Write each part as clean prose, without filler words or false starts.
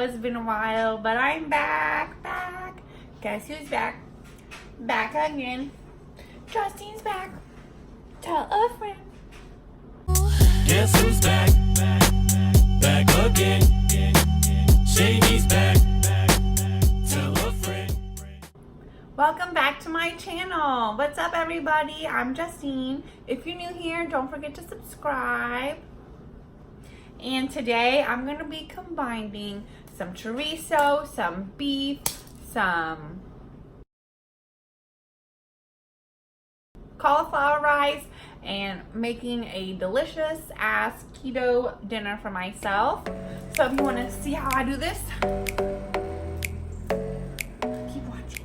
It's been a while, but I'm back. Guess who's back? Back again. Justine's back. Tell a friend. Guess who's back? Back again. Shady's back. Tell a friend. Welcome back to my channel. What's up, everybody? I'm Justine. If you're new here, don't forget to subscribe. And today I'm going to be combining some chorizo, some beef, some cauliflower rice, and making a delicious ass keto dinner for myself. So if you want to see how I do this, keep watching.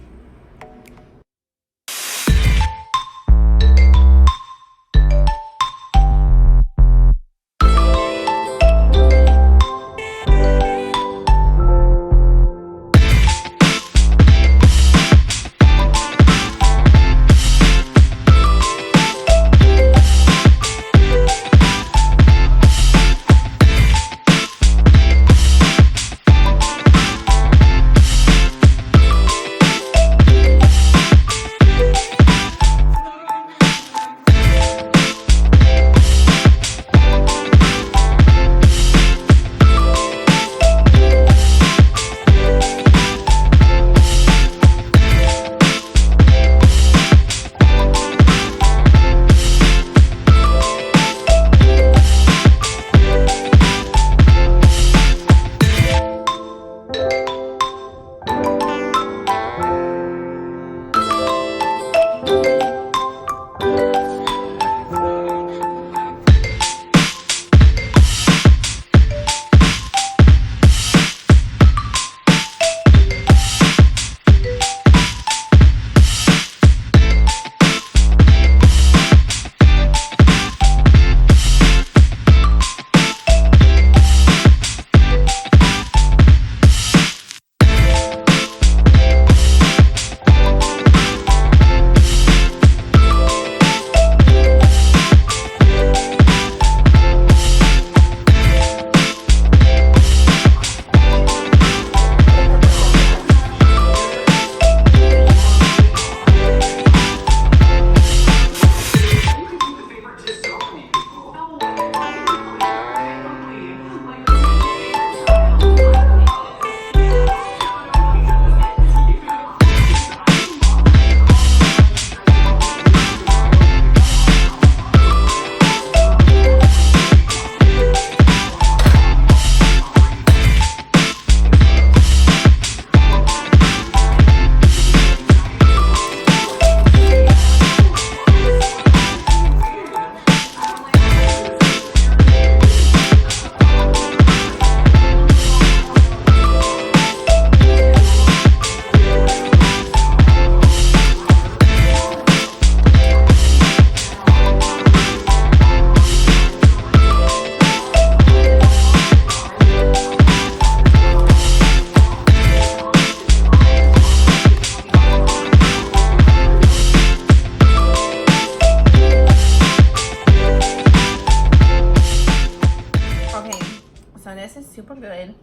So this is super good.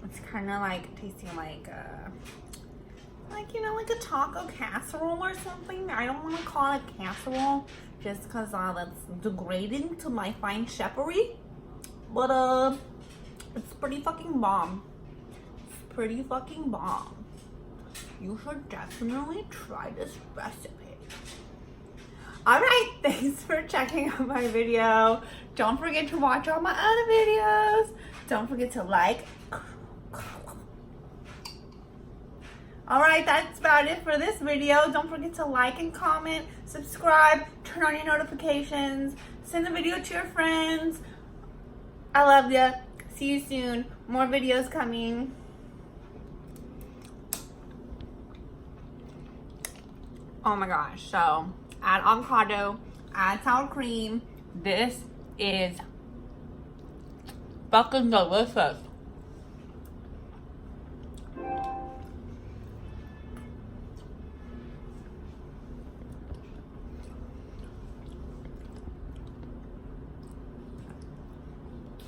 It's kind of like tasting like you know, like a taco casserole or something. I don't want to call it casserole just because that's degrading to my fine chefery. But it's pretty fucking bomb. It's pretty fucking bomb. You should definitely try this recipe. Alright, thanks for checking out my video. Don't forget to watch all my other videos. Don't forget to like. Alright, that's about it for this video. Don't forget to like and comment, subscribe, turn on your notifications, send the video to your friends. I love ya. See you soon. More videos coming. Oh my gosh. So, add avocado, add sour cream. This is fucking delicious.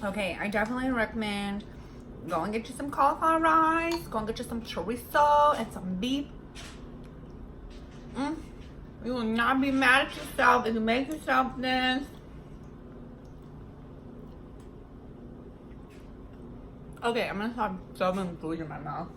Okay, I definitely recommend Go and get you some cauliflower rice. Go and get you some chorizo and some beef. You will not be mad at yourself if you make yourself this. Okay, I'm gonna stop shoving food in my mouth.